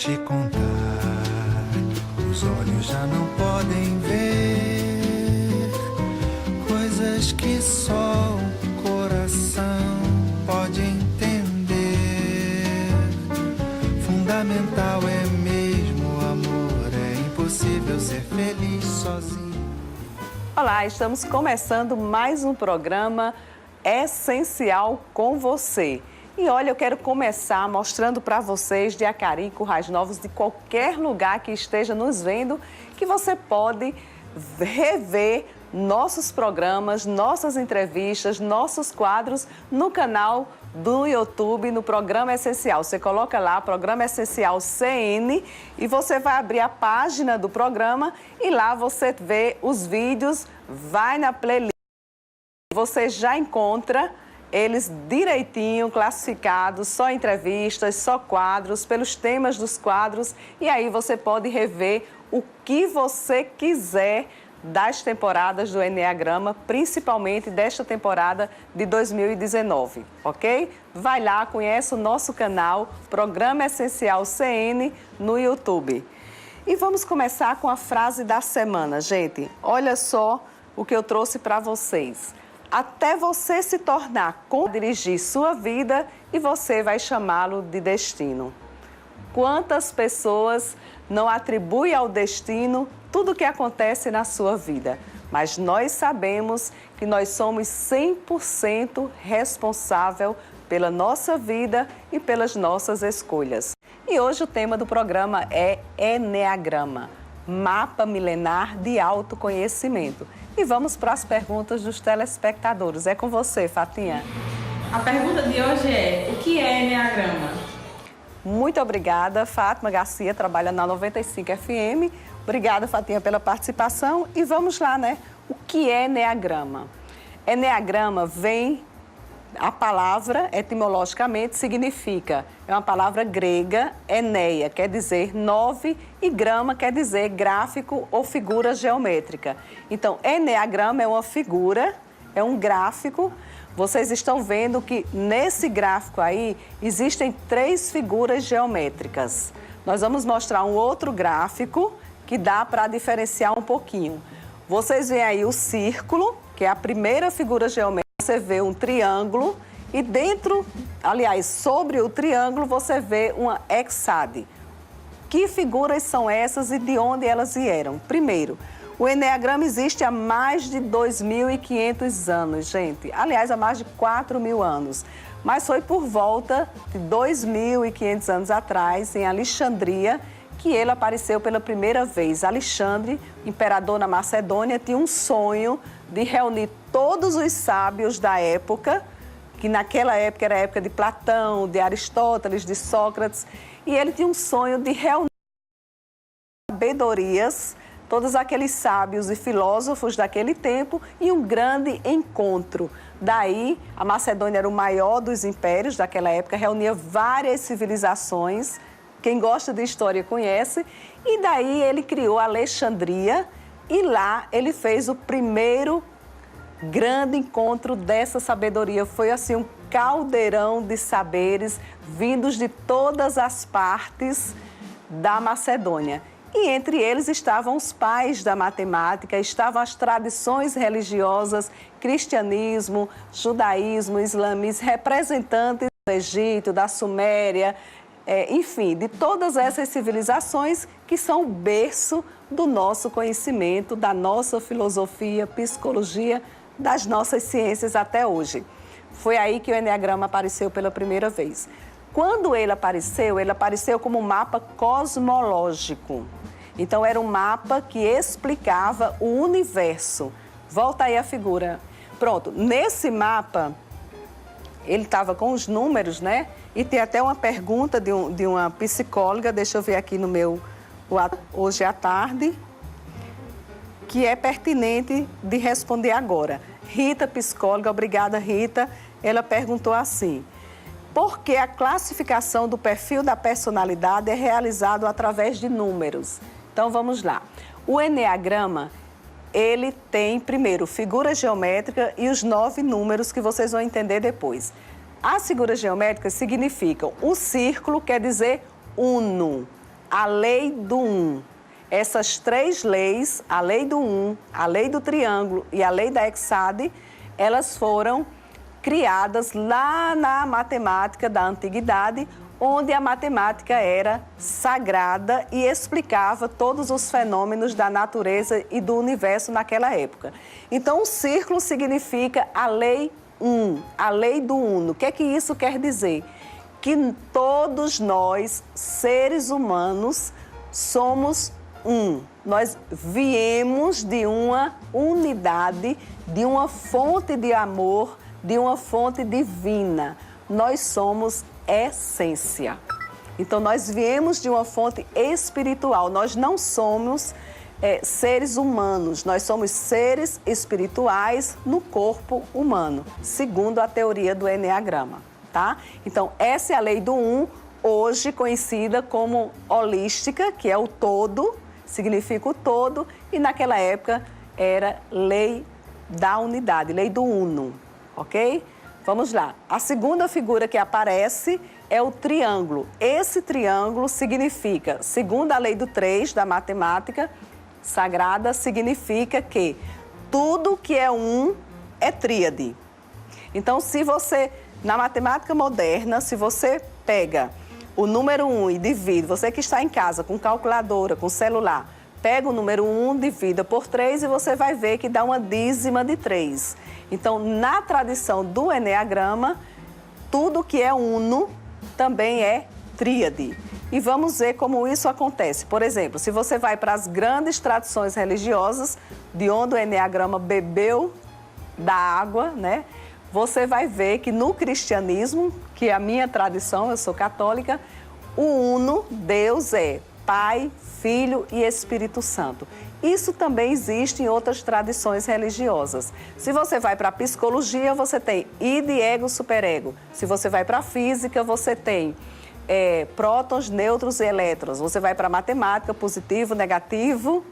te contar. Os olhos já não podem ver coisas que só o coração pode entender. Fundamental é mesmo o amor, é impossível ser feliz sozinho. Olá, estamos começando mais um programa Essencial com você. E olha, eu quero começar mostrando para vocês de Acari, Currais Novos, de qualquer lugar que esteja nos vendo, que você pode rever nossos programas, nossas entrevistas, nossos quadros no canal do YouTube, no Programa Essencial. Você coloca lá, Programa Essencial CN, e você vai abrir a página do programa e lá você vê os vídeos, vai na playlist, você já encontra eles direitinho, classificados, só entrevistas, só quadros, pelos temas dos quadros. E aí você pode rever o que você quiser das temporadas do Enneagrama, principalmente desta temporada de 2019, ok? Vai lá, conhece o nosso canal, Programa Essencial CN, no YouTube. E vamos começar com a frase da semana, gente. Olha só o que eu trouxe para vocês. Até você se tornar como dirigir sua vida e você vai chamá-lo de destino. Quantas pessoas não atribuem ao destino tudo o que acontece na sua vida? Mas nós sabemos que nós somos 100% responsável pela nossa vida e pelas nossas escolhas. E hoje o tema do programa é Enneagrama, mapa milenar de autoconhecimento. E vamos para as perguntas dos telespectadores. É com você, Fatinha. A pergunta de hoje é: o que é Enneagrama? Muito obrigada, Fátima Garcia, trabalha na 95 FM. Obrigada, Fatinha, pela participação. E vamos lá, né? O que é Enneagrama? Enneagrama vem, a palavra, etimologicamente, significa, é uma palavra grega, eneia, quer dizer 9, e grama quer dizer gráfico ou figura geométrica. Então, Enneagrama é uma figura, é um gráfico. Vocês estão vendo que nesse gráfico aí existem 3 figuras geométricas. Nós vamos mostrar um outro gráfico que dá para diferenciar um pouquinho. Vocês veem aí o círculo, que é a primeira figura geométrica. Você vê um triângulo e dentro, aliás, sobre o triângulo, você vê uma hexade. Que figuras são essas e de onde elas vieram? Primeiro, o Enneagrama existe há mais de 2.500 anos, gente. Aliás, há mais de 4.000 anos. Mas foi por volta de 2.500 anos atrás, em Alexandria, que ele apareceu pela primeira vez. Alexandre, imperador na Macedônia, tinha um sonho de reunir todos os sábios da época, que naquela época era a época de Platão, de Aristóteles, de Sócrates, e ele tinha um sonho de reunir sabedorias, todos aqueles sábios e filósofos daquele tempo, e um grande encontro. Daí, a Macedônia era o maior dos impérios daquela época, reunia várias civilizações. Quem gosta de história conhece. E daí ele criou Alexandria e lá ele fez o primeiro grande encontro dessa sabedoria. Foi assim um caldeirão de saberes vindos de todas as partes da Macedônia. E entre eles estavam os pais da matemática, estavam as tradições religiosas, cristianismo, judaísmo, islamismo, representantes do Egito, da Suméria, enfim, de todas essas civilizações que são o berço do nosso conhecimento, da nossa filosofia, psicologia, das nossas ciências até hoje. Foi aí que o Enneagrama apareceu pela primeira vez. Quando ele apareceu como um mapa cosmológico. Então, era um mapa que explicava o universo. Volta aí a figura. Pronto, nesse mapa, ele estava com os números, né? E tem até uma pergunta de uma psicóloga, deixa eu ver aqui no meu, hoje à tarde, que é pertinente de responder agora. Rita, psicóloga, obrigada, Rita. Ela perguntou assim: por que a classificação do perfil da personalidade é realizado através de números? Então, vamos lá. O Enneagrama, ele tem, primeiro, figura geométrica e os 9 números que vocês vão entender depois. As figuras geométricas significam, o círculo quer dizer uno, a lei do 1. Essas 3 leis, a lei do 1, a lei do triângulo e a lei da hexade, elas foram criadas lá na matemática da antiguidade, onde a matemática era sagrada e explicava todos os fenômenos da natureza e do universo naquela época. Então, o círculo significa a lei 1, a lei do uno. O que é que isso quer dizer? Que todos nós, seres humanos, somos um. Nós viemos de uma unidade, de uma fonte de amor, de uma fonte divina. Nós somos essência. Então, nós viemos de uma fonte espiritual. Nós não somos seres humanos, nós somos seres espirituais no corpo humano, segundo a teoria do Eneagrama, tá? Então, essa é a lei do 1, hoje conhecida como holística, que é o todo, significa o todo, e naquela época era lei da unidade, lei do uno, ok? Vamos lá. A segunda figura que aparece é o triângulo. Esse triângulo significa, segundo a lei do 3 da matemática sagrada, significa que tudo que é um é tríade. Então, se você, na matemática moderna, se você pega o número 1 e divide, você que está em casa com calculadora, com celular, pega o número 1, divida por 3 e você vai ver que dá uma dízima de 3. Então, na tradição do Eneagrama, tudo que é uno também é tríade. E vamos ver como isso acontece. Por exemplo, se você vai para as grandes tradições religiosas, de onde o Eneagrama bebeu da água, né? Você vai ver que no cristianismo, que é a minha tradição, eu sou católica, o uno, Deus é Pai, Filho e Espírito Santo. Isso também existe em outras tradições religiosas. Se você vai para a psicologia, você tem id, ego, superego. Se você vai para a física, você tem prótons, nêutrons e elétrons. Você vai para a matemática, positivo, negativo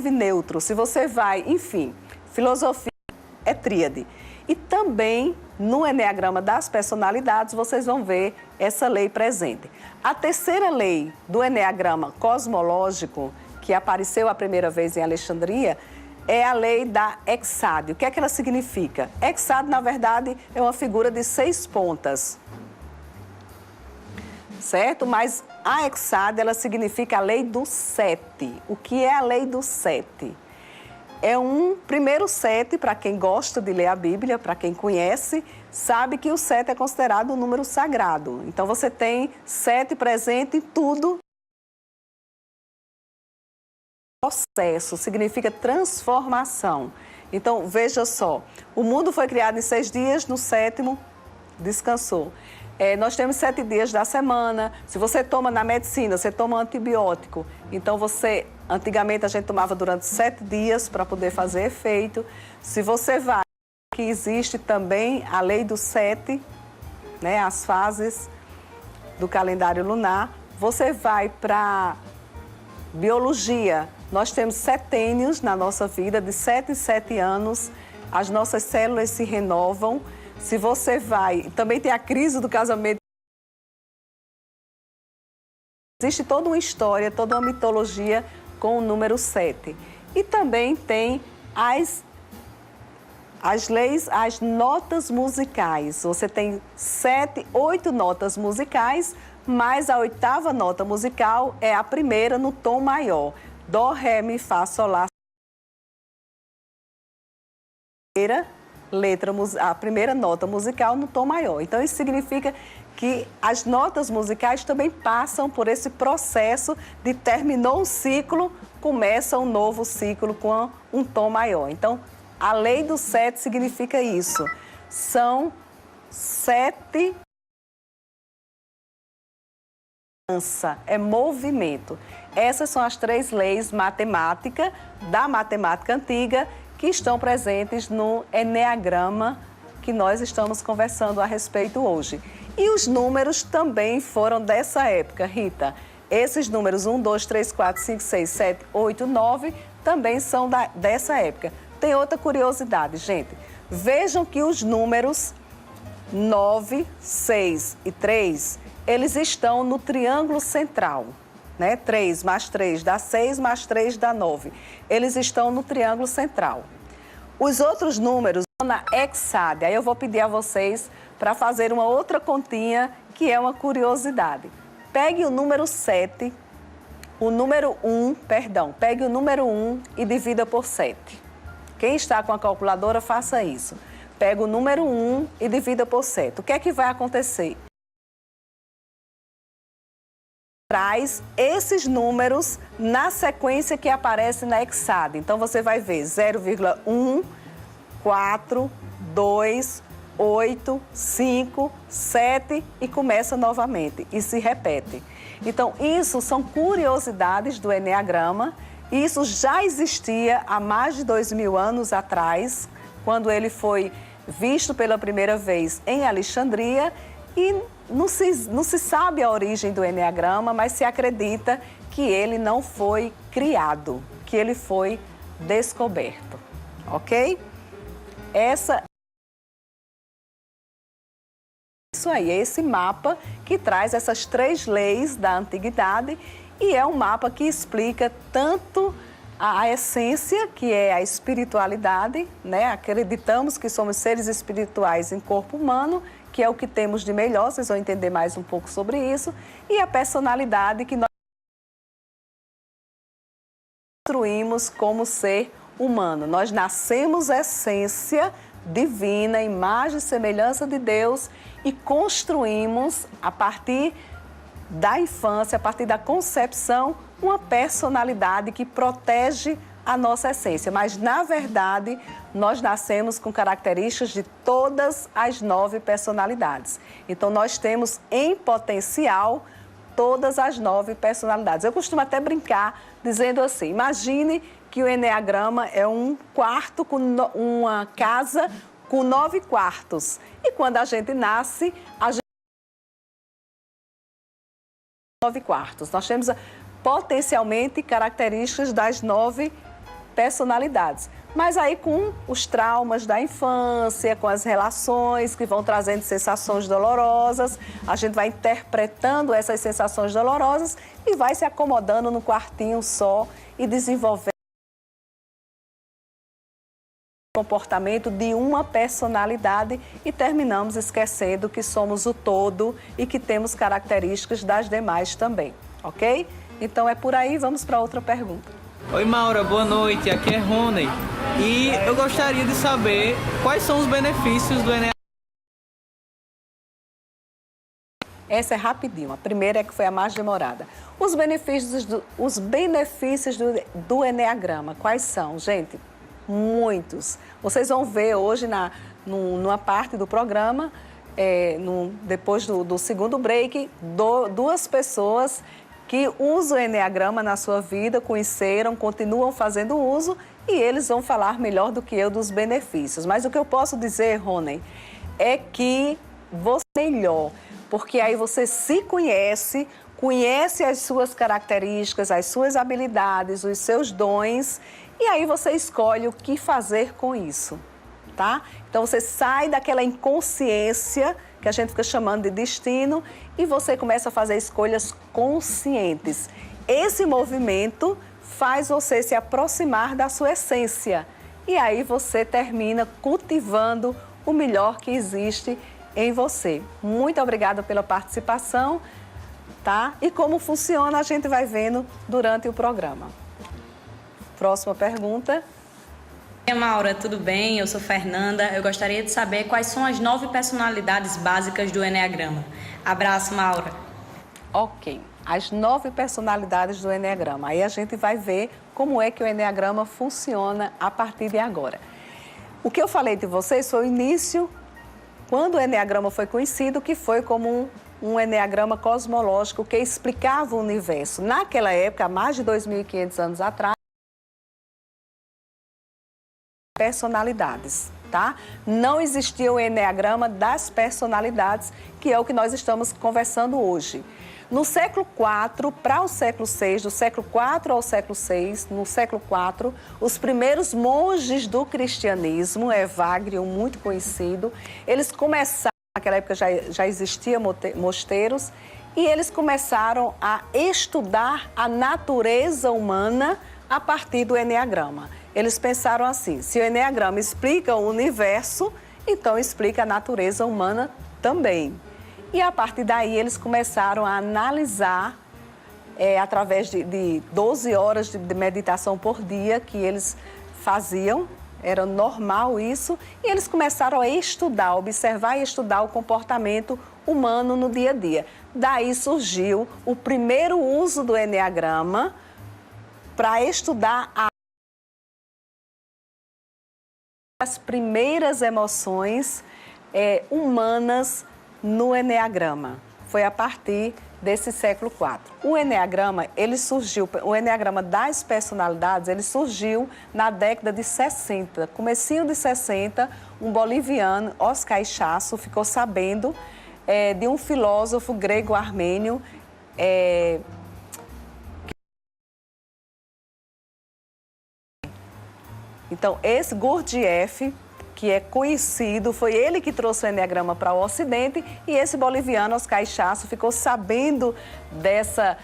e neutro. Se você vai, enfim, filosofia é tríade. E também no Eneagrama das personalidades, vocês vão ver essa lei presente. A terceira lei do Eneagrama cosmológico, que apareceu a primeira vez em Alexandria, é a lei da hexade. O que é que ela significa? Hexade, na verdade, é uma figura de 6 pontas, certo? Mas a hexade, ela significa a lei do 7. O que é a lei do 7? É um primeiro 7, para quem gosta de ler a Bíblia, para quem conhece, sabe que o 7 é considerado um número sagrado. Então, você tem 7 presente em tudo. Processo, significa transformação. Então, veja só, o mundo foi criado em 6 dias, no 7º descansou. Nós temos 7 dias da semana. Se você toma na medicina, você toma antibiótico, então antigamente a gente tomava durante 7 dias para poder fazer efeito. Se você vai, que existe também a lei do 7, né, as fases do calendário lunar. Você vai para biologia, nós temos setênios na nossa vida, de 7 em 7 anos, as nossas células se renovam. Se você vai, também tem a crise do casamento. Existe toda uma história, toda uma mitologia com o número 7. E também tem as leis, as notas musicais. Você tem 7, 8 notas musicais, mas a 8ª nota musical é a primeira no tom maior. Dó, ré, mi, fá, sol, lá. A primeira nota musical no tom maior. Então, isso significa que as notas musicais também passam por esse processo de terminou um ciclo, começa um novo ciclo com um tom maior. Então, a lei do 7 significa isso. São 7... é movimento. Essas são as 3 leis matemáticas da matemática antiga que estão presentes no Eneagrama que nós estamos conversando a respeito hoje. E os números também foram dessa época, Rita. Esses números 1, 2, 3, 4, 5, 6, 7, 8, 9 também são dessa época. Tem outra curiosidade, gente. Vejam que os números 9, 6 e 3, eles estão no triângulo central, né? 3 mais 3 dá 6, mais 3 dá 9. Eles estão no triângulo central. Os outros números estão na hexádia. Aí eu vou pedir a vocês para fazer uma outra continha, que é uma curiosidade. Pegue o número 7, pegue o número 1 e divida por 7. Quem está com a calculadora, faça isso. Pega o número 1 e divida por 7. O que é que vai acontecer? Traz esses números na sequência que aparece na hexádia. Então, você vai ver 0,1, 4, 2, 8, 5, 7 e começa novamente e se repete. Então, isso são curiosidades do Eneagrama. Isso já existia há mais de 2000 anos atrás, quando ele foi visto pela primeira vez em Alexandria, e não se sabe a origem do Eneagrama, mas se acredita que ele não foi criado, que ele foi descoberto, ok? Isso aí, é esse mapa que traz essas 3 leis da antiguidade e é um mapa que explica tanto a essência, que é a espiritualidade, né? Acreditamos que somos seres espirituais em corpo humano, que é o que temos de melhor, vocês vão entender mais um pouco sobre isso, e a personalidade que nós construímos como ser humano. Nós nascemos essência divina, imagem e semelhança de Deus e construímos, a partir da infância, a partir da concepção, uma personalidade que protege a nossa essência. Mas, na verdade, nós nascemos com características de todas as 9 personalidades. Então, nós temos em potencial todas as 9 personalidades. Eu costumo até brincar dizendo assim, imagine que o Eneagrama é um quarto, com uma casa com 9 quartos. E quando a gente nasce, a gente 9 quartos. Nós temos potencialmente características das 9 personalidades. Mas aí com os traumas da infância, com as relações que vão trazendo sensações dolorosas, a gente vai interpretando essas sensações dolorosas e vai se acomodando no quartinho só e desenvolvendo o comportamento de uma personalidade e terminamos esquecendo que somos o todo e que temos características das demais também, ok? Então é por aí, vamos para outra pergunta. Oi Maura, boa noite, aqui é Rony e eu gostaria de saber quais são os benefícios do Eneagrama. Essa é rapidinho, a primeira é que foi a mais demorada. Os benefícios do Eneagrama, quais são, gente? Muitos. Vocês vão ver hoje numa parte do programa, depois do segundo break, 2 pessoas que usam o Eneagrama na sua vida, conheceram, continuam fazendo uso e eles vão falar melhor do que eu dos benefícios. Mas o que eu posso dizer, Rony, é que você é melhor, porque aí você se conhece, conhece as suas características, as suas habilidades, os seus dons e aí você escolhe o que fazer com isso, tá? Então você sai daquela inconsciência que a gente fica chamando de destino e você começa a fazer escolhas conscientes. Esse movimento faz você se aproximar da sua essência e aí você termina cultivando o melhor que existe em você. Muito obrigada pela participação, tá? E como funciona a gente vai vendo durante o programa. Próxima pergunta. Oi, Maura, tudo bem? Eu sou Fernanda. Eu gostaria de saber quais são as 9 personalidades básicas do Eneagrama. Abraço, Maura. Ok, as 9 personalidades do Eneagrama. Aí a gente vai ver como é que o Eneagrama funciona a partir de agora. O que eu falei de vocês foi o início, quando o Eneagrama foi conhecido, que foi como um Eneagrama cosmológico que explicava o universo. Naquela época, há mais de 2.500 anos atrás, personalidades, tá? Não existia o Eneagrama das personalidades, que é o que nós estamos conversando hoje. No século IV para o século VI, do século IV ao século VI, no século IV, os primeiros monges do cristianismo, Evagrio, muito conhecido, eles começaram Naquela época já existia mosteiros, e eles começaram a estudar a natureza humana a partir do eneagrama. Eles pensaram assim: se o eneagrama explica o universo, então explica a natureza humana também. E a partir daí eles começaram a analisar, através de 12 horas de meditação por dia que eles faziam. Era normal isso, e eles começaram a estudar, observar e estudar o comportamento humano no dia a dia. Daí surgiu o primeiro uso do eneagrama para estudar as primeiras emoções humanas no eneagrama. Foi a partir desse século IV. O eneagrama, o eneagrama das personalidades, ele surgiu na década de 60, comecinho de 60, um boliviano, Oscar Ichaço, ficou sabendo de um filósofo grego-armênio, então esse Gurdjieff, que é conhecido, foi ele que trouxe o eneagrama para o Ocidente, e esse boliviano, Oscar Ichaço, ficou sabendo dessa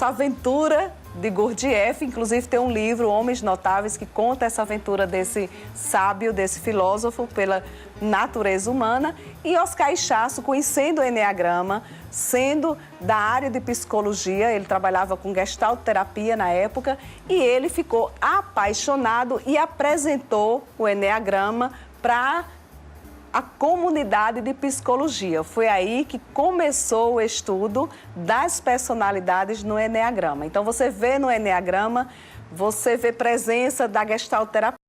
aventura de Gurdjieff. Inclusive tem um livro, Homens Notáveis, que conta essa aventura desse sábio, desse filósofo pela natureza humana. E Oscar Ichaço, conhecendo o eneagrama, sendo da área de psicologia, ele trabalhava com gestalt terapia na época, e ele ficou apaixonado e apresentou o eneagrama para a comunidade de psicologia. Foi aí que começou o estudo das personalidades no eneagrama. Então você vê no eneagrama, você vê presença da gestalt terapia,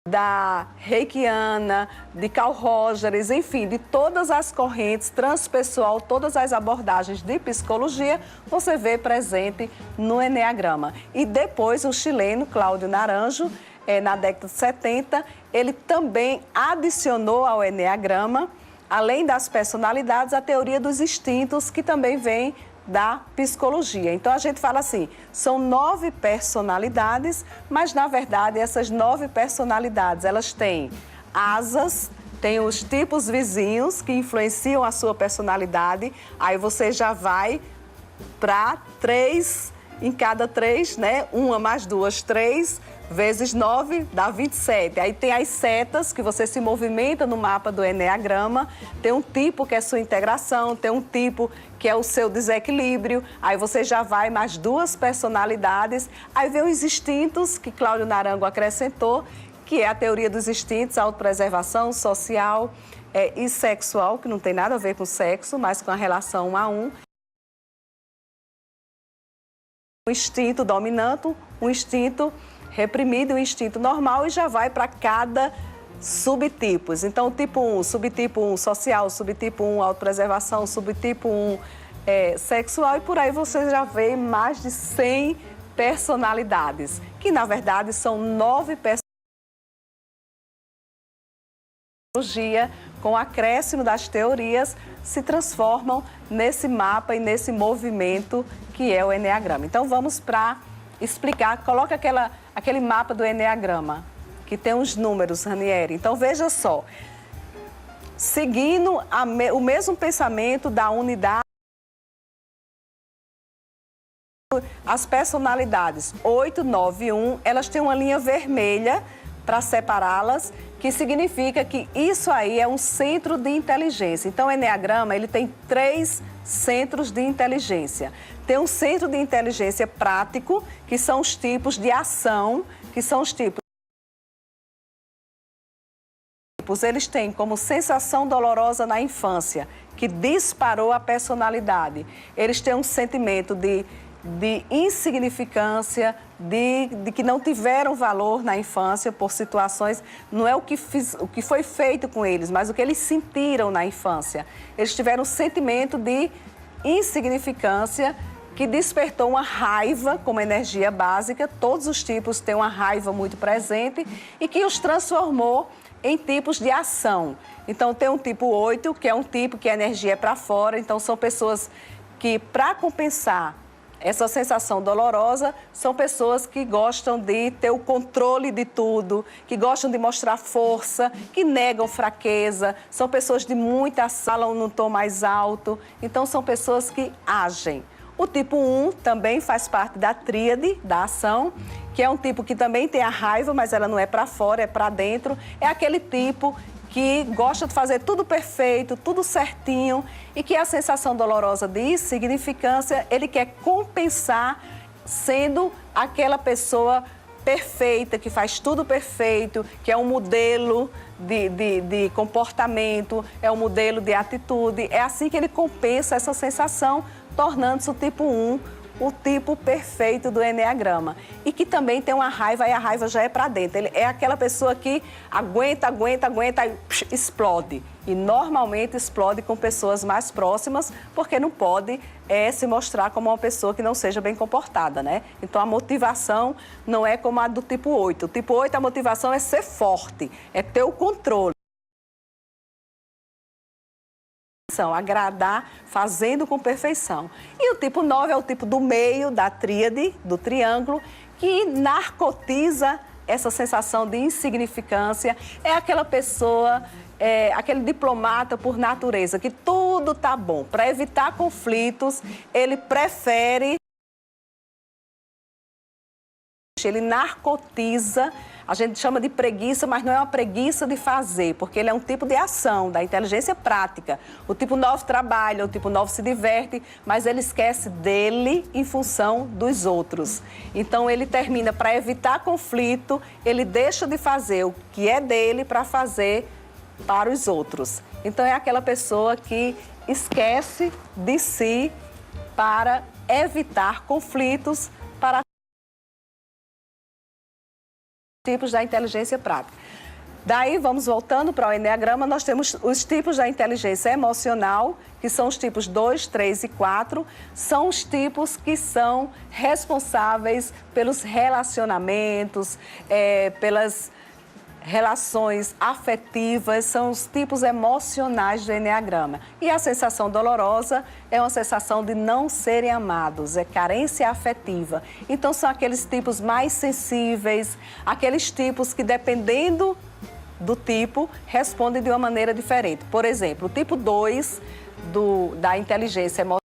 da reikiana, de Carl Rogers, enfim, de todas as correntes transpessoal, todas as abordagens de psicologia, você vê presente no eneagrama. E depois o chileno Cláudio Naranjo, na década de 70, ele também adicionou ao eneagrama, além das personalidades, a teoria dos instintos, que também vem da psicologia. Então a gente fala assim, são 9 personalidades, mas na verdade essas 9 personalidades, elas têm asas, tem os tipos vizinhos que influenciam a sua personalidade, aí você já vai para 3 em cada 3, né? 1 mais 2, 3, vezes 9 dá 27. Aí tem as setas que você se movimenta no mapa do eneagrama, tem um tipo que é sua integração, tem um tipo que é o seu desequilíbrio, aí você já vai mais 2 personalidades, aí vem os instintos que Cláudio Naranjo acrescentou, que é a teoria dos instintos, autopreservação, social e sexual, que não tem nada a ver com sexo, mas com a relação 1 a 1. Um instinto dominante, um instinto reprimido, um instinto normal, e já vai para cada subtipos. Então, tipo 1, subtipo 1 social, subtipo 1 autopreservação, subtipo 1 sexual, e por aí você já vê mais de 100 personalidades, que na verdade são 9 personalidades, com o acréscimo das teorias, se transformam nesse mapa e nesse movimento que é o eneagrama. Então vamos para explicar, coloca aquele mapa do eneagrama, que tem os números, Ranieri. Então veja só, seguindo o mesmo pensamento da unidade, as personalidades 8, 9 e 1, elas têm uma linha vermelha para separá-las, que significa que isso aí é um centro de inteligência. Então, o eneagrama, ele tem 3 centros de inteligência. Tem um centro de inteligência prático, que são os tipos de ação, que são os tipos. Eles têm como sensação dolorosa na infância, que disparou a personalidade. Eles têm um sentimento de insignificância, de que não tiveram valor na infância por situações, não é o que foi feito com eles, mas o que eles sentiram na infância. Eles tiveram um sentimento de insignificância que despertou uma raiva como energia básica, todos os tipos têm uma raiva muito presente, e que os transformou em tipos de ação. Então tem um tipo 8, que é um tipo que a energia é para fora, então são pessoas que, para compensar Essa sensação dolorosa são pessoas que gostam de ter o controle de tudo, que gostam de mostrar força, que negam fraqueza, são pessoas de muita ação, falam num tom mais alto, então são pessoas que agem. O tipo 1 também faz parte da tríade da ação, que é um tipo que também tem a raiva, mas ela não é para fora, é para dentro. É aquele tipo que gosta de fazer tudo perfeito, tudo certinho, e que a sensação dolorosa de insignificância, ele quer compensar sendo aquela pessoa perfeita, que faz tudo perfeito, que é um modelo de comportamento, é um modelo de atitude. É assim que ele compensa essa sensação, tornando-se o tipo 1, o tipo perfeito do Eneagrama. E que também tem uma raiva, e a raiva já é para dentro. Ele é aquela pessoa que aguenta, e explode. E normalmente explode com pessoas mais próximas, porque não pode se mostrar como uma pessoa que não seja bem comportada, né? Então a motivação não é como a do tipo 8. O tipo 8, a motivação é ser forte, é ter o controle. Agradar, fazendo com perfeição. E o tipo 9 é o tipo do meio, da tríade, do triângulo, que narcotiza essa sensação de insignificância. É aquela pessoa, aquele diplomata por natureza, que tudo tá bom. Para evitar conflitos, ele prefere... Ele narcotiza, a gente chama de preguiça, mas não é uma preguiça de fazer, porque ele é um tipo de ação, da inteligência prática. O tipo 9 trabalha, o tipo 9 se diverte, mas ele esquece dele em função dos outros. Então ele termina, para evitar conflito, ele deixa de fazer o que é dele para fazer para os outros. Então é aquela pessoa que esquece de si para evitar conflitos, para tipos da inteligência prática. Daí, vamos voltando para o Eneagrama, nós temos os tipos da inteligência emocional, que são os tipos 2, 3 e 4, são os tipos que são responsáveis pelos relacionamentos, pelas relações afetivas, são os tipos emocionais do Eneagrama. E a sensação dolorosa é uma sensação de não serem amados, é carência afetiva. Então, são aqueles tipos mais sensíveis, aqueles tipos que, dependendo do tipo, respondem de uma maneira diferente. Por exemplo, o tipo 2 da inteligência emocional,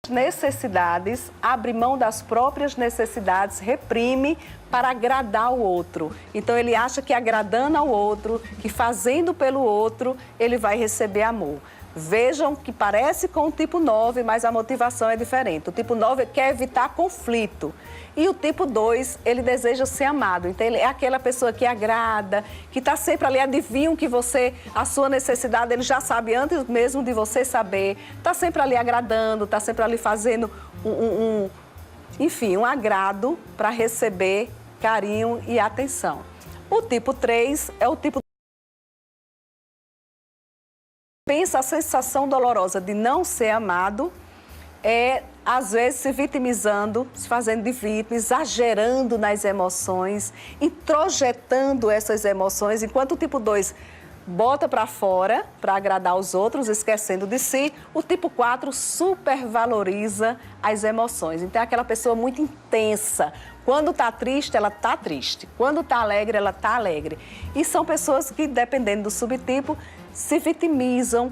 necessidades, abre mão das próprias necessidades, reprime para agradar o outro. Então ele acha que agradando ao outro, que fazendo pelo outro, ele vai receber amor. Vejam que parece com o tipo 9, mas a motivação é diferente. O tipo 9 quer evitar conflito. E o tipo 2, ele deseja ser amado. Então, ele é aquela pessoa que agrada, que está sempre ali, adivinham que você, a sua necessidade, ele já sabe antes mesmo de você saber. Está sempre ali agradando, está sempre ali fazendo um agrado para receber carinho e atenção. O tipo 3 é o tipo pensa a sensação dolorosa de não ser amado, às vezes se vitimizando, se fazendo de vítima, exagerando nas emoções, introjetando essas emoções, enquanto o tipo 2 bota para fora para agradar os outros, esquecendo de si, o tipo 4 supervaloriza as emoções. Então é aquela pessoa muito intensa. Quando está triste, ela está triste. Quando está alegre, ela está alegre. E são pessoas que, dependendo do subtipo, se vitimizam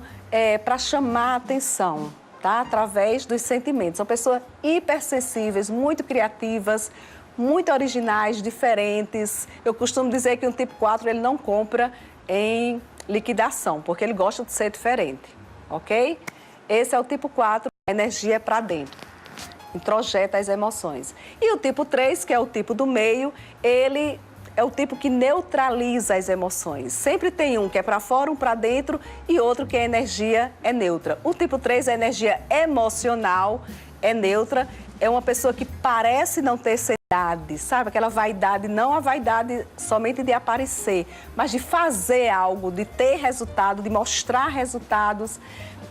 para chamar a atenção, tá? Através dos sentimentos. São pessoas hipersensíveis, muito criativas, muito originais, diferentes. Eu costumo dizer que um tipo 4 ele não compra em liquidação, porque ele gosta de ser diferente, ok? Esse é o tipo 4, a energia é para dentro, introjeta as emoções. E o tipo 3, que é o tipo do meio, ele é o tipo que neutraliza as emoções. Sempre tem um que é para fora, um para dentro e outro que a energia é neutra. O tipo 3, a energia emocional é neutra, é uma pessoa que parece não ter vaidade, sabe? Aquela vaidade, não a vaidade somente de aparecer, mas de fazer algo, de ter resultado, de mostrar resultados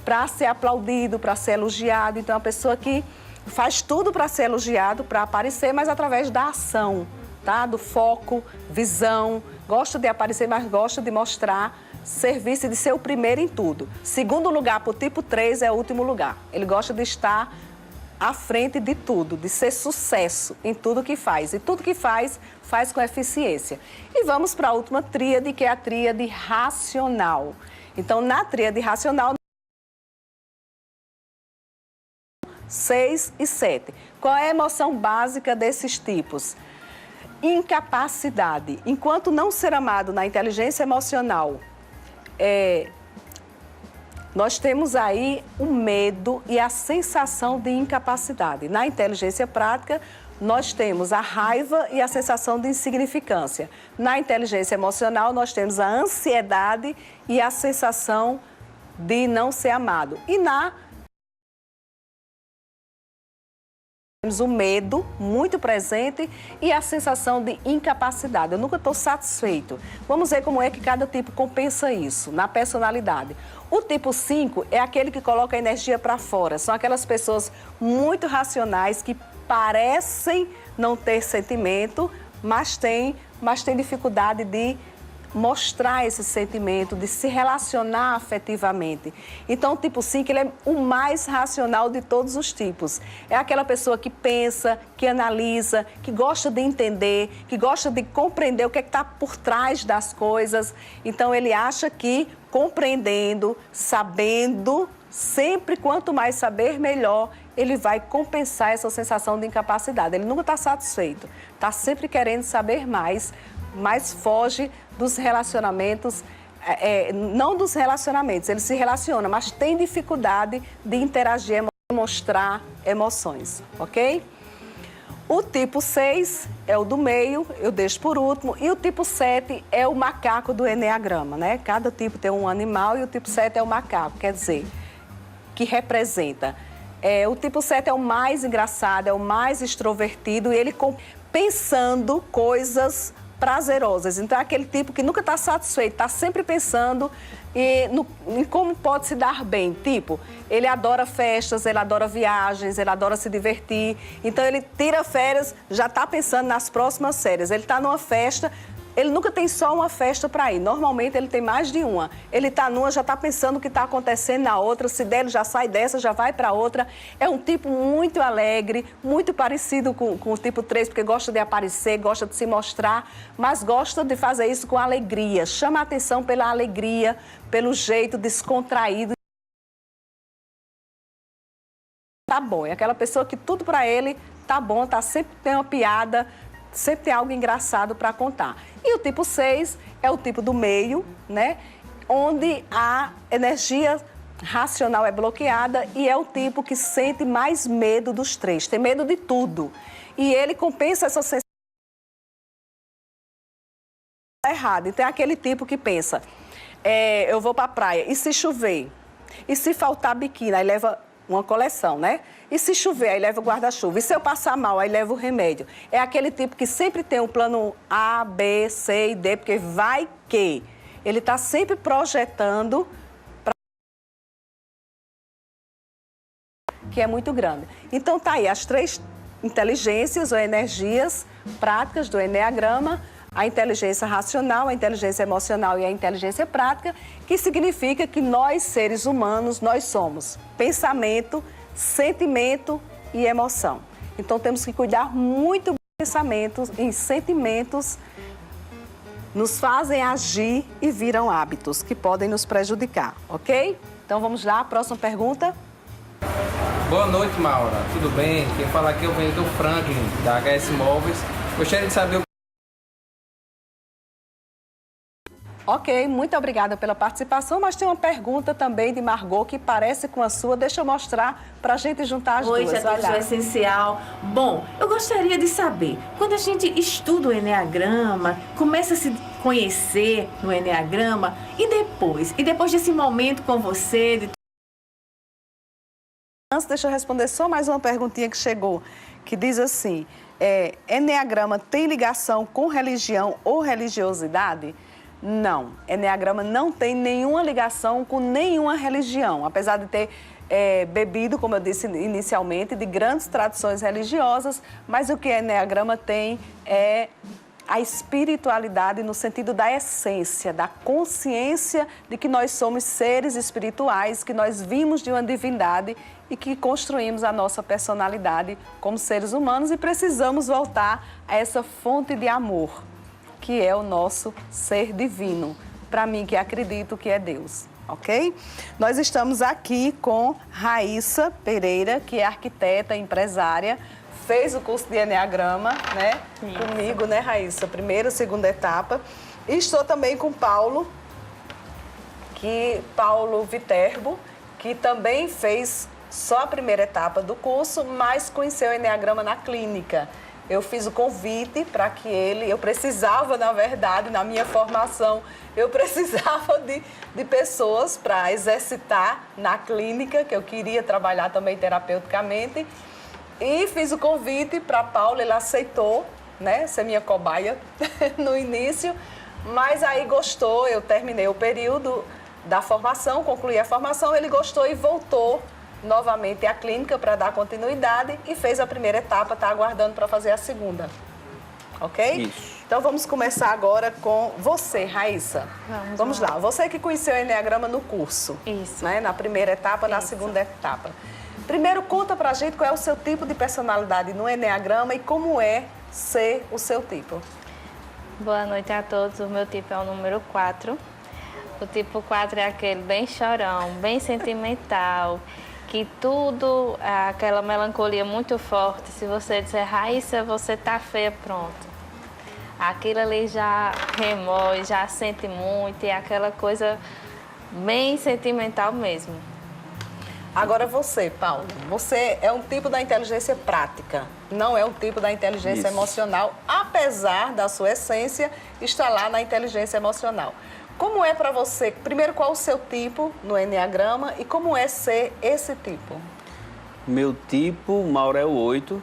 para ser aplaudido, para ser elogiado. Então, é uma pessoa que faz tudo para ser elogiado, para aparecer, mas através da ação, tá? Do foco, visão, gosta de aparecer, mas gosta de mostrar servir-se de ser o primeiro em tudo. Segundo lugar para o tipo 3 é o último lugar. Ele gosta de estar à frente de tudo, de ser sucesso em tudo que faz. E tudo que faz, faz com eficiência. E vamos para a última tríade, que é a tríade racional. Então, na tríade racional, 6 e 7. Qual é a emoção básica desses tipos? Incapacidade. Enquanto não ser amado na inteligência emocional, nós temos aí o medo e a sensação de incapacidade. Na inteligência prática, nós temos a raiva e a sensação de insignificância. Na inteligência emocional, nós temos a ansiedade e a sensação de não ser amado. E na temos o medo muito presente e a sensação de incapacidade. Eu nunca estou satisfeito. Vamos ver como é que cada tipo compensa isso na personalidade. O tipo 5 é aquele que coloca a energia para fora. São aquelas pessoas muito racionais que parecem não ter sentimento, mas têm dificuldade de mostrar esse sentimento, de se relacionar afetivamente. Então, o tipo 5, ele é o mais racional de todos os tipos. É aquela pessoa que pensa, que analisa, que gosta de entender, que gosta de compreender o que está por trás das coisas. Então, ele acha que compreendendo, sabendo, sempre quanto mais saber, melhor, ele vai compensar essa sensação de incapacidade. Ele nunca está satisfeito, está sempre querendo saber mais, mas foge dos relacionamentos, não dos relacionamentos, ele se relaciona, mas tem dificuldade de interagir, mostrar emoções, ok? O tipo 6 é o do meio, eu deixo por último, e o tipo 7 é o macaco do eneagrama, né? Cada tipo tem um animal e o tipo 7 é o macaco, quer dizer, que representa. O tipo 7 é o mais engraçado, é o mais extrovertido e ele pensando coisas prazerosas. Então, é aquele tipo que nunca está satisfeito, está sempre pensando em como pode se dar bem. Tipo, ele adora festas, ele adora viagens, ele adora se divertir. Então, ele tira férias, já está pensando nas próximas férias. Ele está numa festa, ele nunca tem só uma festa para ir. Normalmente, ele tem mais de uma. Ele está numa, já está pensando o que está acontecendo na outra. Se der, ele já sai dessa, já vai para outra. É um tipo muito alegre, muito parecido com o tipo 3, porque gosta de aparecer, gosta de se mostrar, mas gosta de fazer isso com alegria. Chama a atenção pela alegria, pelo jeito descontraído. Tá bom, é aquela pessoa que tudo para ele tá bom, sempre tem uma piada, sempre tem algo engraçado para contar. E o tipo 6 é o tipo do meio, né? Onde a energia racional é bloqueada e é o tipo que sente mais medo dos 3. Tem medo de tudo. E ele compensa essa sensação errada. Então é aquele tipo que pensa, eu vou para a praia, e se chover? E se faltar biquíni? Aí leva uma coleção, né? E se chover, aí leva o guarda-chuva. E se eu passar mal, aí leva o remédio. É aquele tipo que sempre tem um plano A, B, C e D, porque vai que ele está sempre projetando que é muito grande. Então, tá aí as 3 inteligências ou energias práticas do eneagrama, a inteligência racional, a inteligência emocional e a inteligência prática, que significa que nós, seres humanos, nós somos pensamento, sentimento e emoção. Então, temos que cuidar muito dos pensamentos e sentimentos nos fazem agir e viram hábitos que podem nos prejudicar, ok? Então, vamos lá, próxima pergunta. Boa noite, Maura. Tudo bem? Quem fala aqui é o vendedor Franklin, da HS Móveis. Gostaria de saber o... Ok, muito obrigada pela participação, mas tem uma pergunta também de Margot que parece com a sua. Deixa eu mostrar para a gente juntar as duas. Oi, Tia Tudo Essencial. Bom, eu gostaria de saber, quando a gente estuda o eneagrama, começa a se conhecer no eneagrama, e depois desse momento com você... Antes, deixa eu responder só mais uma perguntinha que chegou, que diz assim, eneagrama tem ligação com religião ou religiosidade? Não, eneagrama não tem nenhuma ligação com nenhuma religião, apesar de ter bebido, como eu disse inicialmente, de grandes tradições religiosas, mas o que eneagrama tem é a espiritualidade no sentido da essência, da consciência de que nós somos seres espirituais, que nós vimos de uma divindade e que construímos a nossa personalidade como seres humanos e precisamos voltar a essa fonte de amor, que é o nosso ser divino, para mim que acredito que é Deus. Ok? Nós estamos aqui com Raíssa Pereira, que é arquiteta, empresária, fez o curso de Enneagrama, né? Isso. Comigo, né, Raíssa? Primeira, segunda etapa. E estou também com Paulo Viterbo, que também fez só a primeira etapa do curso, mas conheceu o Enneagrama na clínica. Eu fiz o convite para que eu precisava, na verdade, na minha formação, eu precisava de pessoas para exercitar na clínica, que eu queria trabalhar também terapeuticamente. E fiz o convite para Paulo, ele aceitou, né, ser minha cobaia no início, mas aí gostou, eu terminei o período da formação, concluí a formação, ele gostou e voltou novamente à clínica para dar continuidade e fez a primeira etapa, está aguardando para fazer a segunda. Ok? Isso. Então vamos começar agora com você, Raíssa. Vamos lá. Você que conheceu o Enneagrama no curso. Isso. Né? Na primeira etapa, na segunda etapa. Primeiro, conta pra gente qual é o seu tipo de personalidade no Enneagrama e como é ser o seu tipo. Boa noite a todos. O meu tipo é o número 4. O tipo 4 é aquele bem chorão, bem sentimental, que tudo, aquela melancolia muito forte. Se você disser, Raíssa, você tá feia, pronto. Aquilo ali já remói, já sente muito, e é aquela coisa bem sentimental mesmo. Agora você, Paulo, você é um tipo da inteligência prática, não é um tipo da inteligência emocional, apesar da sua essência estar lá na inteligência emocional. Como é para você, primeiro, qual o seu tipo no Enneagrama e como é ser esse tipo? Meu tipo, Mauro, é o 8.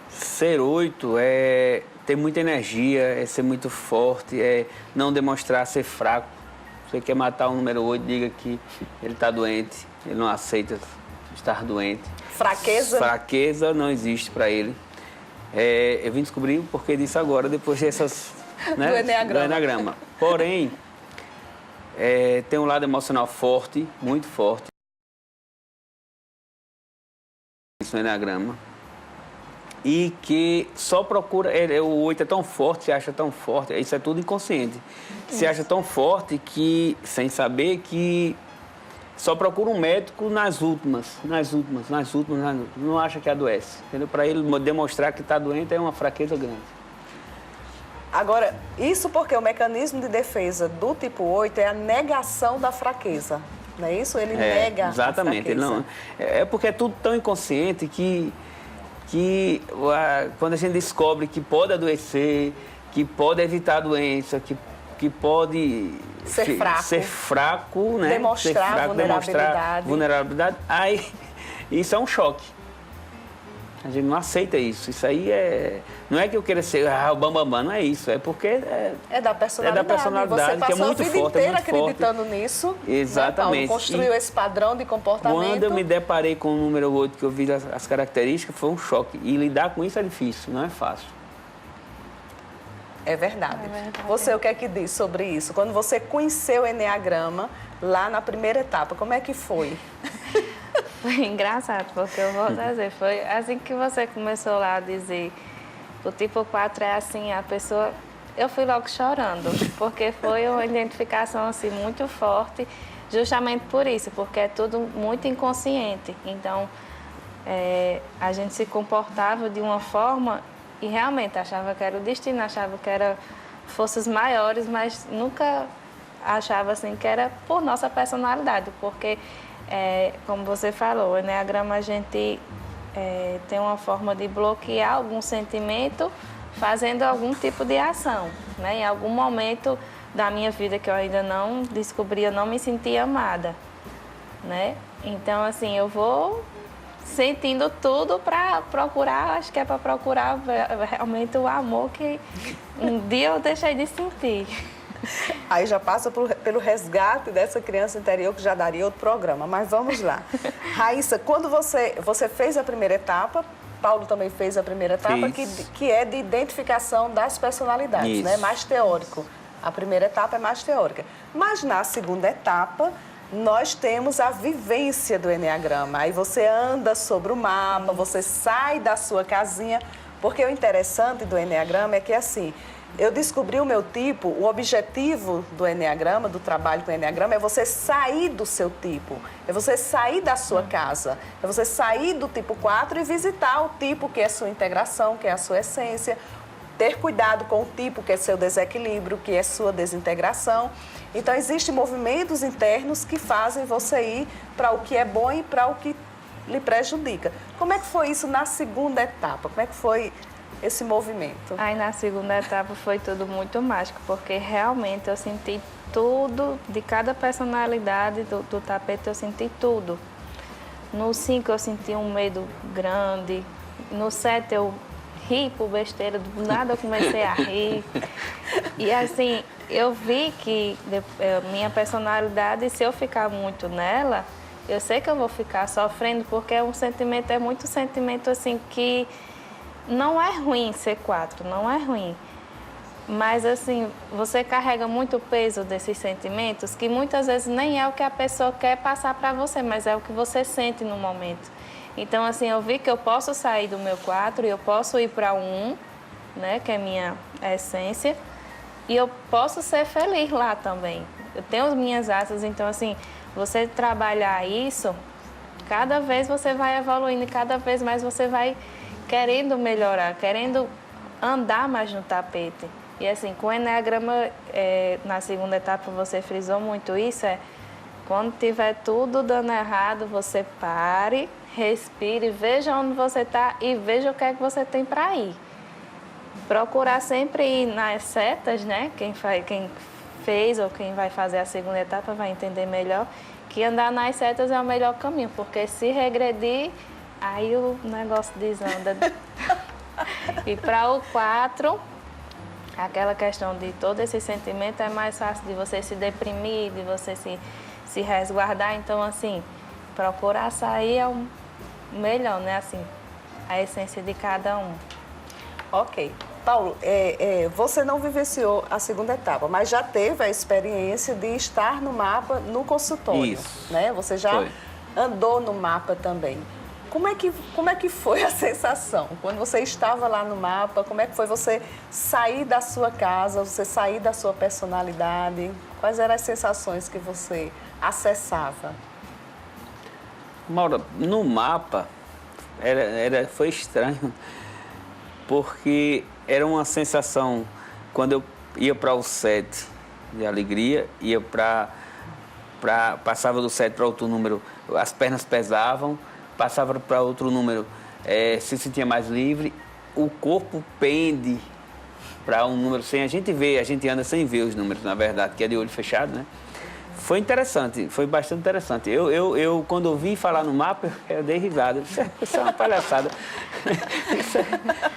Ser 8 é ter muita energia, é ser muito forte, é não demonstrar ser fraco. Se você quer matar o número 8, diga que ele está doente, ele não aceita estar doente. Fraqueza? Fraqueza não existe para ele. Eu vim descobrir o porquê disso agora, depois dessas... né, do Enneagrama. Do Enneagrama. Porém, tem um lado emocional forte, muito forte. Isso no Enneagrama. E que só procura... o 8 é tão forte, se acha tão forte, isso é tudo inconsciente. Se acha tão forte que, sem saber, que só procura um médico nas últimas. Não acha que adoece. Para ele demonstrar que está doente é uma fraqueza grande. Agora, isso porque o mecanismo de defesa do tipo 8 é a negação da fraqueza, não é isso? Ele nega exatamente. a fraqueza. Não, porque é tudo tão inconsciente que quando a gente descobre que pode adoecer, que pode evitar a doença, que pode ser fraco, né? Demonstrar vulnerabilidade, aí isso é um choque. A gente não aceita isso. Isso aí não é que eu queira ser o bambambam, não é isso. É porque é da personalidade. Você que é muito passou a vida forte, inteira acreditando nisso. Exatamente. Né, Paulo? Construiu esse padrão de comportamento. Quando eu me deparei com o número 8, que eu vi as características, foi um choque. E lidar com isso é difícil, não é fácil. É verdade. Você, o que é que diz sobre isso? Quando você conheceu o Enneagrama, lá na primeira etapa, como é que foi? Foi engraçado, porque eu vou dizer, foi assim que você começou lá a dizer, o tipo 4 é assim, a pessoa... Eu fui logo chorando, porque foi uma identificação assim muito forte, justamente por isso, porque é tudo muito inconsciente. Então, a gente se comportava de uma forma e realmente achava que era o destino, achava que era forças maiores, mas nunca achava assim que era por nossa personalidade, porque... como você falou, o Enneagrama a gente tem uma forma de bloquear algum sentimento fazendo algum tipo de ação, né? Em algum momento da minha vida que eu ainda não descobri, eu não me sentia amada, né? Então, assim, eu vou sentindo tudo para procurar, acho que é para procurar realmente o amor que um dia eu deixei de sentir. Aí já passa pelo resgate dessa criança interior, que já daria outro programa, mas vamos lá. Raíssa, quando você fez a primeira etapa, Paulo também fez a primeira etapa, que é de identificação das personalidades, né? Mais teórico. A primeira etapa é mais teórica. Mas na segunda etapa, nós temos a vivência do Eneagrama. Aí você anda sobre o mapa, você sai da sua casinha, porque o interessante do Eneagrama é que, assim, eu descobri o meu tipo, o objetivo do Eneagrama, do trabalho com o Eneagrama, é você sair do seu tipo, é você sair da sua casa, é você sair do tipo 4 e visitar o tipo que é sua integração, que é a sua essência, ter cuidado com o tipo que é seu desequilíbrio, que é sua desintegração. Então, existem movimentos internos que fazem você ir para o que é bom e para o que lhe prejudica. Como é que foi isso na segunda etapa? Como é que foi esse movimento? Aí na segunda etapa foi tudo muito mágico, porque realmente eu senti tudo, de cada personalidade do tapete eu senti tudo. No 5 eu senti um medo grande, no 7 eu ri por besteira, do nada eu comecei a rir. E assim, eu vi que minha personalidade, se eu ficar muito nela, eu sei que eu vou ficar sofrendo, porque é muito sentimento assim que não é ruim ser 4, não é ruim. Mas assim, você carrega muito peso desses sentimentos, que muitas vezes nem é o que a pessoa quer passar para você, mas é o que você sente no momento. Então, assim, eu vi que eu posso sair do meu 4 e eu posso ir para 1, né, que é minha essência, e eu posso ser feliz lá também. Eu tenho as minhas asas, então, assim, você trabalhar isso, cada vez você vai evoluindo e cada vez mais você vai querendo melhorar, querendo andar mais no tapete. E, assim, com o Eneagrama, na segunda etapa, você frisou muito isso, quando tiver tudo dando errado, você pare, respire, veja onde você está e veja o que é que você tem para ir. Procurar sempre ir nas setas, né? Quem fez ou quem vai fazer a segunda etapa vai entender melhor que andar nas setas é o melhor caminho, porque se regredir, aí o negócio desanda. E para o 4, aquela questão de todo esse sentimento é mais fácil de você se deprimir, de você se resguardar. Então, assim, procurar sair é o melhor, né? Assim, a essência de cada um. Ok. Paulo, você não vivenciou a segunda etapa, mas já teve a experiência de estar no mapa no consultório. Isso. Né? Você já andou no mapa também. Como é que foi a sensação? Quando você estava lá no mapa, como é que foi você sair da sua casa, você sair da sua personalidade? Quais eram as sensações que você acessava? Maura, no mapa foi estranho, porque era uma sensação, quando eu ia para o 7 de alegria, ia passava do 7 para outro número, as pernas pesavam, passava para outro número, se sentia mais livre, o corpo pende para um número sem a gente anda sem ver os números, na verdade, que é de olho fechado, né? Foi interessante, foi bastante interessante. Eu quando ouvi falar no mapa, eu dei risada. Isso é uma palhaçada.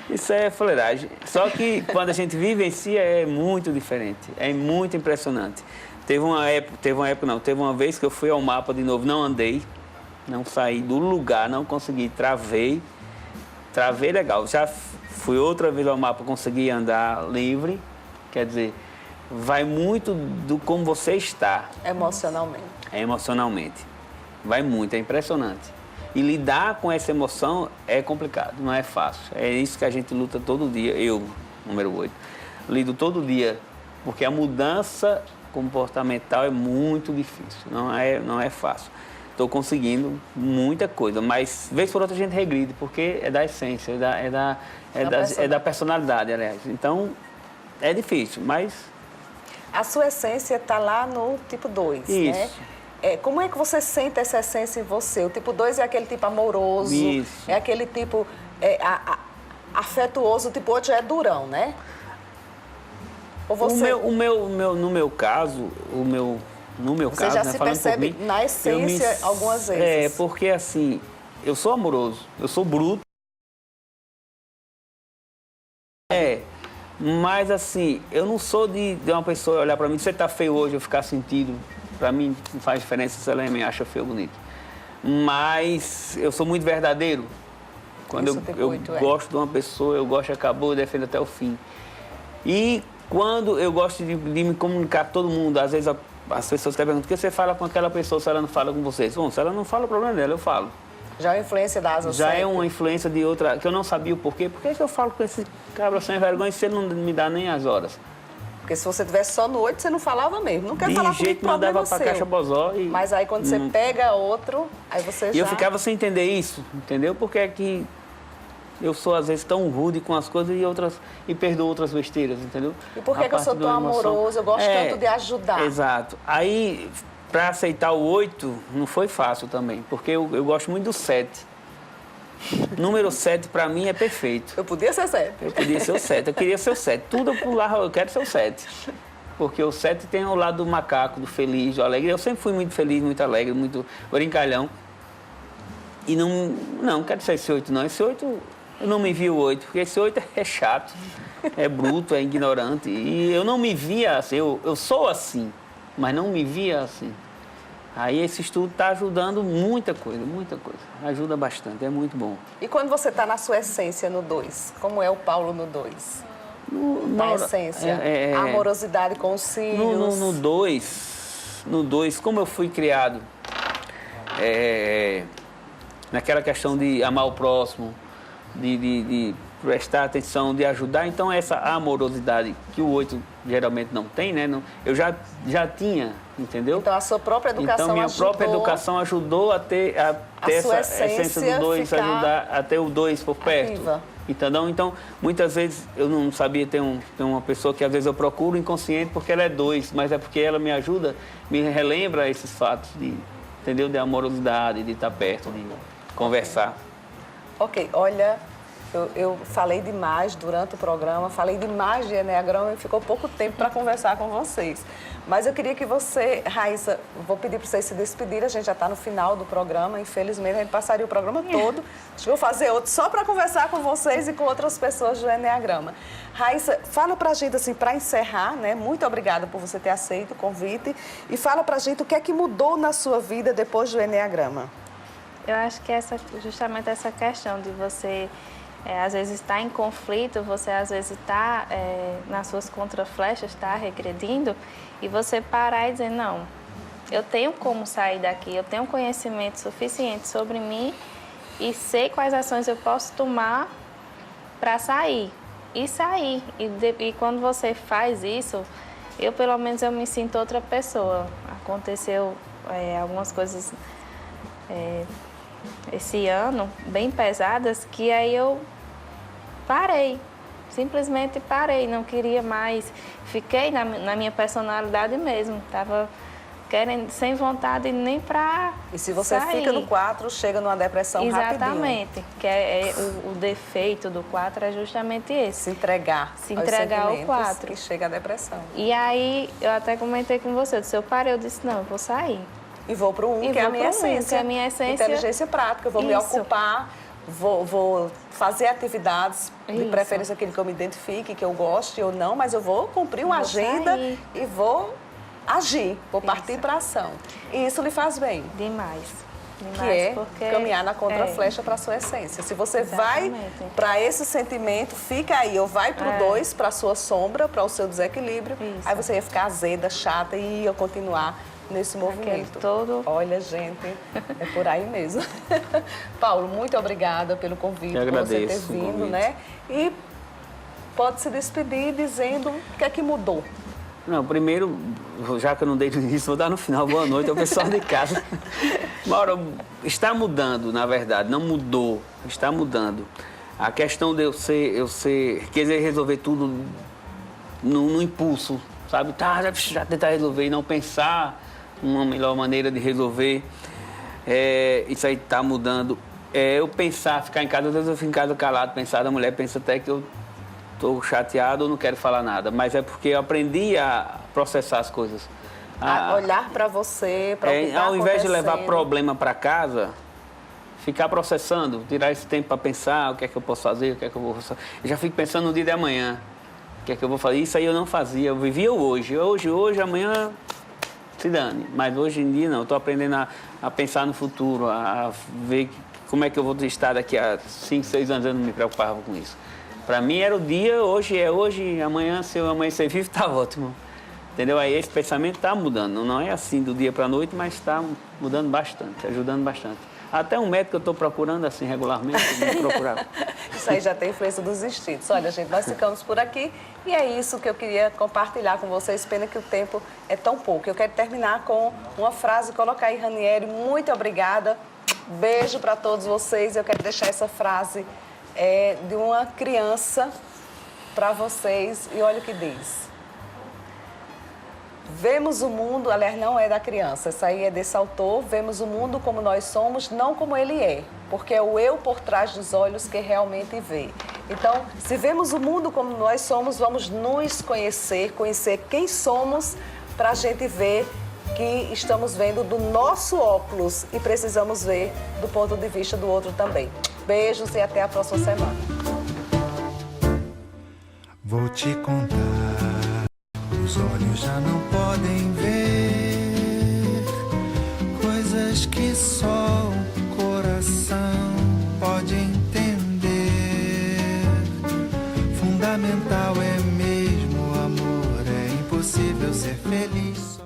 Isso é fuleiragem. Só que quando a gente vivencia é muito diferente, é muito impressionante. Teve uma vez que eu fui ao mapa de novo, não andei, não saí do lugar, não consegui, travei legal. Já fui outra vez ao mapa, consegui andar livre, quer dizer, vai muito do como você está. Emocionalmente. Emocionalmente. Vai muito, é impressionante. E lidar com essa emoção é complicado, não é fácil. É isso que a gente luta todo dia, eu, número 8, lido todo dia, porque a mudança comportamental é muito difícil, não é fácil. Estou conseguindo muita coisa, mas vez por outra a gente regride, porque é da essência, é da personalidade, aliás. Então, é difícil, mas... A sua essência está lá no tipo 2, né? Como é que você sente essa essência em você? O tipo 2 é aquele tipo amoroso, é aquele tipo afetuoso, o tipo 8 já é durão, né? Ou você... No meu caso, você já se percebe na essência algumas vezes. Porque assim, eu sou amoroso, eu sou bruto. Mas assim, eu não sou de uma pessoa olhar pra mim, você tá feio hoje, eu ficar sentido. Pra mim não faz diferença se ela me acha feio ou bonito. Mas eu sou muito verdadeiro. Quando Isso, tipo eu 8, gosto de uma pessoa, eu gosto, acabou, eu defendo até o fim. E quando eu gosto de me comunicar com todo mundo, às vezes as pessoas até perguntam, por que você fala com aquela pessoa se ela não fala com vocês? Bom, se ela não fala, o problema dela, eu falo. Já é uma influência da Asa Já 7. é uma influência de outra, que eu não sabia o porquê. Por que eu falo com esse cabra sem vergonha se ele não me dá nem as horas? Porque se você tivesse só no 8, você não falava mesmo. Não quer De falar comigo, jeito problema mandava pra seu. Caixa Bozó e... Mas aí quando você pega outro, aí você E já... eu ficava sem entender isso, entendeu? Porque é que eu sou, às vezes, tão rude com as coisas e perdoo outras besteiras, entendeu? E por que, que eu sou tão amoroso? Eu gosto tanto de ajudar. Exato. Aí, para aceitar o 8, não foi fácil também, porque eu gosto muito do 7. Número 7, para mim, é perfeito. Eu podia ser 7. Eu podia ser o 7, eu queria ser o 7. Tudo eu pulava, eu quero ser o 7. Porque o 7 tem o lado do macaco, do feliz, do alegre. Eu sempre fui muito feliz, muito alegre, muito brincalhão. E não quero ser esse 8, não. Esse 8, eu não me vi o 8, porque esse 8 é chato, é bruto, é ignorante. E eu não me via assim, eu sou assim, mas não me via assim. Aí esse estudo está ajudando muita coisa. Ajuda bastante, é muito bom. E quando você está na sua essência no 2, como é o Paulo no 2? Na essência, a amorosidade com os filhos. No 2, como eu fui criado naquela questão de amar o próximo, de prestar atenção, de ajudar, então essa amorosidade que o 8 geralmente não tem, né? Eu já tinha, entendeu? Então a sua própria educação Então minha ajudou, própria educação ajudou a ter essa essência do 2, ajudar a ter o 2 por perto. Ativa. Entendeu? Então, muitas vezes eu não sabia, tem uma pessoa que às vezes eu procuro inconsciente porque ela é 2, mas é porque ela me ajuda, me relembra esses fatos entendeu? De amorosidade, de estar perto, de conversar. Ok, olha, eu falei demais durante o programa, falei demais de Enneagrama e ficou pouco tempo para conversar com vocês. Mas eu queria que você, Raíssa, vou pedir para vocês se despedirem, a gente já está no final do programa, infelizmente a gente passaria o programa todo. Acho que vou fazer outro só para conversar com vocês e com outras pessoas do Enneagrama. Raíssa, fala para a gente, assim, para encerrar, né? Muito obrigada por você ter aceito o convite e fala para a gente o que é que mudou na sua vida depois do Enneagrama. Eu acho que justamente essa questão de você, às vezes, estar em conflito, você, às vezes, está nas suas contraflechas, está regredindo, e você parar e dizer, não, eu tenho como sair daqui, eu tenho conhecimento suficiente sobre mim e sei quais ações eu posso tomar para sair. E sair. E quando você faz isso, pelo menos, eu me sinto outra pessoa. Aconteceu algumas coisas esse ano, bem pesadas, que aí eu parei, simplesmente parei, não queria mais, fiquei na minha personalidade mesmo, estava querendo, sem vontade nem para E se você sair. fica no 4, chega numa depressão rapidinho. Exatamente, que o defeito do 4 é justamente esse. Se entregar ao 4. Que chega a depressão. E aí, eu até comentei com você, eu disse, eu parei, eu disse, não, eu vou sair. E vou para o 1, que é a minha essência. Que é a minha essência. Inteligência prática. Eu vou me ocupar, vou fazer atividades, de Isso. preferência aquele que eu me identifique, que eu goste ou não, mas eu vou cumprir uma agenda sair. e vou agir, vou partir para a ação. E isso lhe faz bem. Demais. Que é porque caminhar na contraflecha para a sua essência. Se você vai Exatamente. para esse sentimento, fica aí, ou vai para o 2, para a sua sombra, para o seu desequilíbrio, Isso. aí você ia ficar azeda, chata e ia continuar nesse movimento. todo- Olha, gente, é por aí mesmo. Paulo, muito obrigada pelo convite, Eu por você ter agradeço o vindo, convite. né? E pode se despedir dizendo o que é que mudou. Não, primeiro, já que eu não dei no início, vou dar no final. Boa noite ao pessoal de casa. Mauro, está mudando, na verdade, não mudou, está mudando. A questão de eu querer resolver tudo no impulso, sabe? Já tentar resolver e não pensar uma melhor maneira de resolver. Isso aí está mudando. Eu pensar, ficar em casa, às vezes eu fico em casa calado, pensar, a mulher pensa até que eu estou chateado ou não quero falar nada, mas é porque eu aprendi a processar as coisas. A olhar para você, para o que está Ao invés de levar acontecendo. problema para casa, ficar processando, tirar esse tempo para pensar o que é que eu posso fazer, o que é que eu vou fazer. Eu já fico pensando no dia de amanhã, o que é que eu vou fazer. Isso aí eu não fazia, eu vivia hoje, amanhã se dane. Mas hoje em dia não, eu estou aprendendo a pensar no futuro, a ver como é que eu vou estar daqui a 5, 6 anos, eu não me preocupava com isso. Para mim era o dia, hoje é hoje, amanhã, se eu amanhecer vivo, está ótimo. Entendeu? Aí esse pensamento está mudando, não é assim do dia para a noite, mas está mudando bastante, ajudando bastante. Até um médico que eu estou procurando assim regularmente, me procurar. Isso aí já tem influência dos instintos. Olha, gente, nós ficamos por aqui e é isso que eu queria compartilhar com vocês. Pena que o tempo é tão pouco. Eu quero terminar com uma frase, colocar aí, Ranieri, muito obrigada. Beijo para todos vocês. Eu quero deixar essa frase de uma criança para vocês e olha o que diz. Vemos o mundo, aliás, não é da criança, essa aí é desse autor, vemos o mundo como nós somos, não como ele é, porque é o eu por trás dos olhos que realmente vê. Então, se vemos o mundo como nós somos, vamos nos conhecer, conhecer quem somos, para a gente ver que estamos vendo do nosso óculos e precisamos ver do ponto de vista do outro também. Beijos e até a próxima semana. Vou te contar, os olhos já não podem ver coisas que só o coração pode entender. Fundamental é mesmo o amor, é impossível ser feliz.